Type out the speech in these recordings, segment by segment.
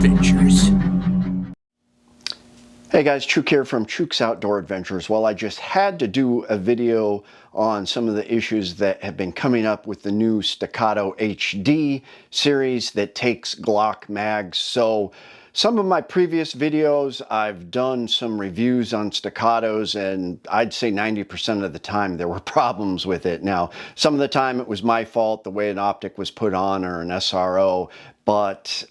Adventures. Hey guys, Chuke here from Chuke's Outdoor Adventures. Well, I just had to do a video on some of the issues that have been coming up with the new Staccato HD series that takes Glock mags. So some of my previous videos, I've done some reviews on Staccatos, and I'd say 90% of the time there were problems with it. Now, some of the time it was my fault, the way an optic was put on or an SRO, but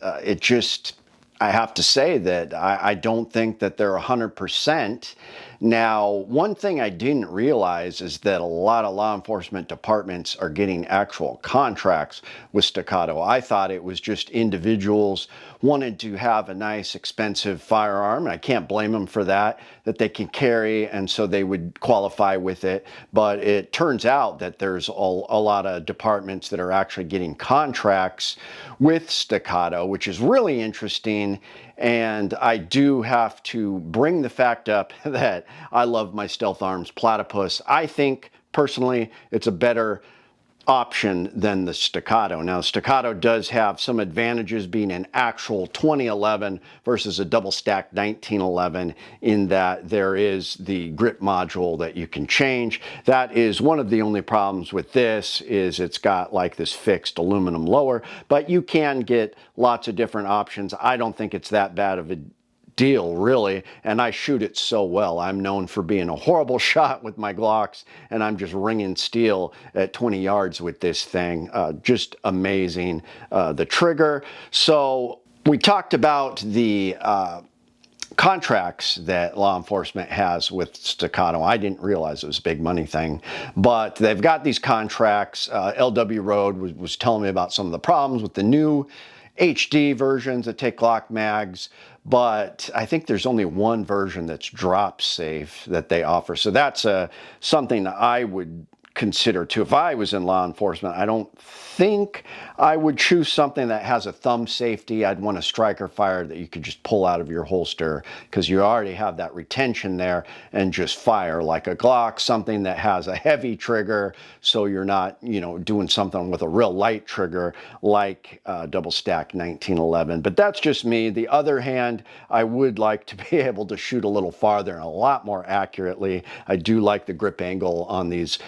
I have to say that I don't think that they're 100%. Now, one thing I didn't realize is that a lot of law enforcement departments are getting actual contracts with Staccato. I thought it was just individuals wanted to have a nice, expensive firearm. I can't blame them for that they can carry, and so they would qualify with it. But it turns out that there's a lot of departments that are actually getting contracts with Staccato, which is really interesting. And I do have to bring the fact up that I love my Stealth Arms Platypus. I think, personally, it's a better option than the Staccato. Now, Staccato does have some advantages being an actual 2011 versus a double stack 1911 in that there is the grip module that you can change. That is one of the only problems with this, is it's got like this fixed aluminum lower, but you can get lots of different options. I don't think it's that bad of a deal, really, and I shoot it so well. I'm known for being a horrible shot with my Glocks, and I'm just ringing steel at 20 yards with this thing. Just amazing. The trigger. So we talked about the contracts that law enforcement has with Staccato. I didn't realize it was a big money thing, but they've got these contracts. LW Road was telling me about some of the problems with the new HD versions that take Glock mags, but I think there's only one version that's drop safe that they offer. So that's something that I would consider too. If I was in law enforcement, I don't think I would choose something that has a thumb safety. I'd want a striker fire that you could just pull out of your holster, because you already have that retention there, and just fire like a Glock, something that has a heavy trigger, so you're not, you know, doing something with a real light trigger like double stack 1911. But that's just me. The other hand, I would like to be able to shoot a little farther and a lot more accurately. I do like the grip angle on these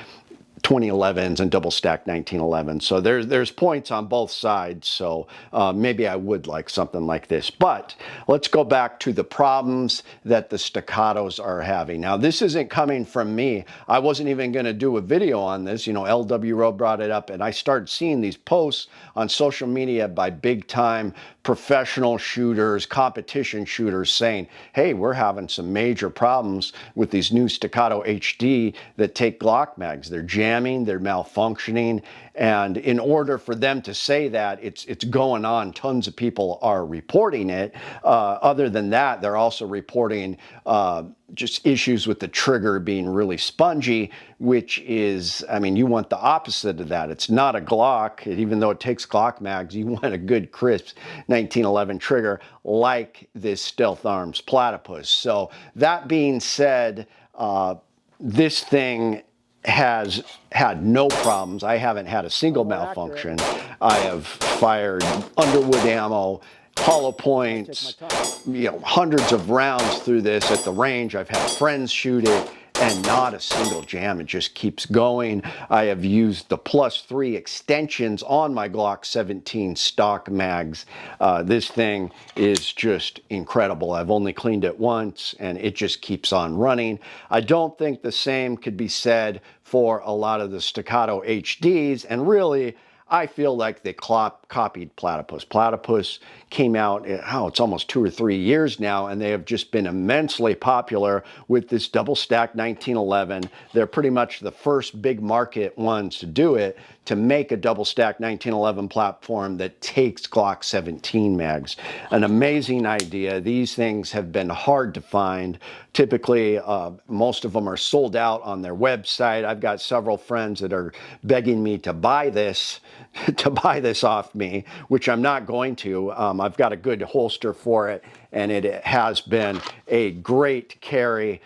2011s and double stack 1911. So there's points on both sides. So maybe I would like something like this. But let's go back to the problems that the Staccatos are having. Now, this isn't coming from me. I wasn't even going to do a video on this. You know, LW Road brought it up, and I started seeing these posts on social media by big time professional shooters, competition shooters, saying, hey, we're having some major problems with these new Staccato HD that take Glock mags. They're jamming, they're malfunctioning, and in order for them to say that, it's going on. Tons of people are reporting it. Other than that, they're also reporting just issues with the trigger being really spongy, which is, I mean, you want the opposite of that. It's not a Glock, even though it takes Glock mags. You want a good, crisp 1911 trigger like this Stealth Arms Platypus. So that being said, this thing has had no problems. I haven't had a single malfunction. I have fired Underwood ammo, hollow points, you know, hundreds of rounds through this at the range. I've had friends shoot it, and not a single jam. It just keeps going. I have used the +3 extensions on my Glock 17 stock mags. This thing is just incredible. I've only cleaned it once, and it just keeps on running. I don't think the same could be said for a lot of the Staccato HDs, and really, I feel like they copied Platypus. Platypus came out, it's almost 2 or 3 years now, and they have just been immensely popular with this double stack 1911. They're pretty much the first big market ones to do it, to make a double stack 1911 platform that takes Glock 17 mags. An amazing idea. These things have been hard to find. Typically, most of them are sold out on their website. I've got several friends that are begging me to buy this, off me, which I'm not going to. I've got a good holster for it, and it has been a great carry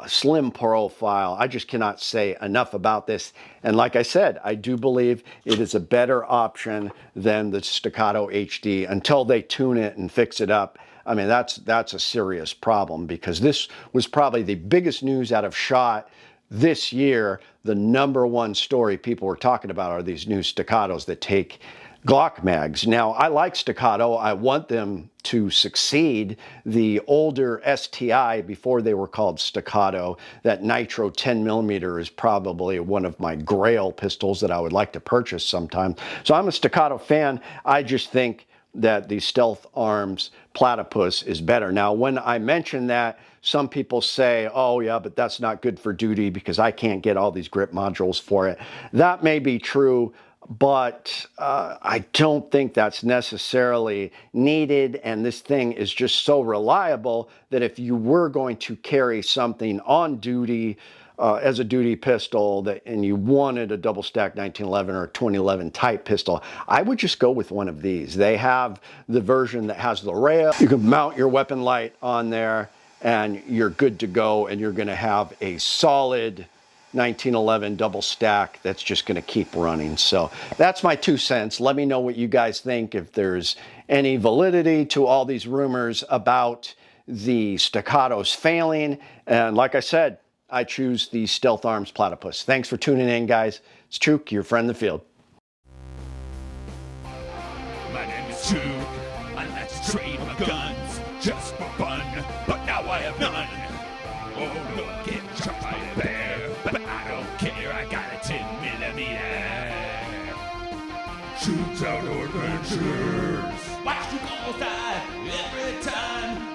slim profile. I just cannot say enough about this. And like I said, I do believe it is a better option than the Staccato HD until they tune it and fix it up. I mean, that's a serious problem, because this was probably the biggest news out of SHOT this year. The #1 story people were talking about are these new Staccatos that take Glock mags. Now, I like Staccato. I want them to succeed. The older STI, before they were called Staccato, that Nitro 10mm is probably one of my grail pistols that I would like to purchase sometime. So I'm a Staccato fan. I just think that the Stealth Arms Platypus is better. Now, when I mention that, some people say, oh yeah, but that's not good for duty because I can't get all these grip modules for it. That may be true, but I don't think that's necessarily needed, and this thing is just so reliable that if you were going to carry something on duty as a duty pistol and you wanted a double stack 1911 or 2011 type pistol, I would just go with one of these. They have the version that has the rail. You can mount your weapon light on there and you're good to go, and you're going to have a solid 1911 double stack that's just going to keep running. So that's my 2 cents. Let me know what you guys think, if there's any validity to all these rumors about the Staccatos failing. And like I said, I choose the Stealth Arms Platypus. Thanks for tuning in, guys. It's Chuke, your friend in the field. My name is Chuke. I like to trade my guns just for fun, but now I have none. Oh, look, get shot by a bear, but I don't care. I got a 10mm. Chuke's Outdoor Adventures. Watch you go outside every time.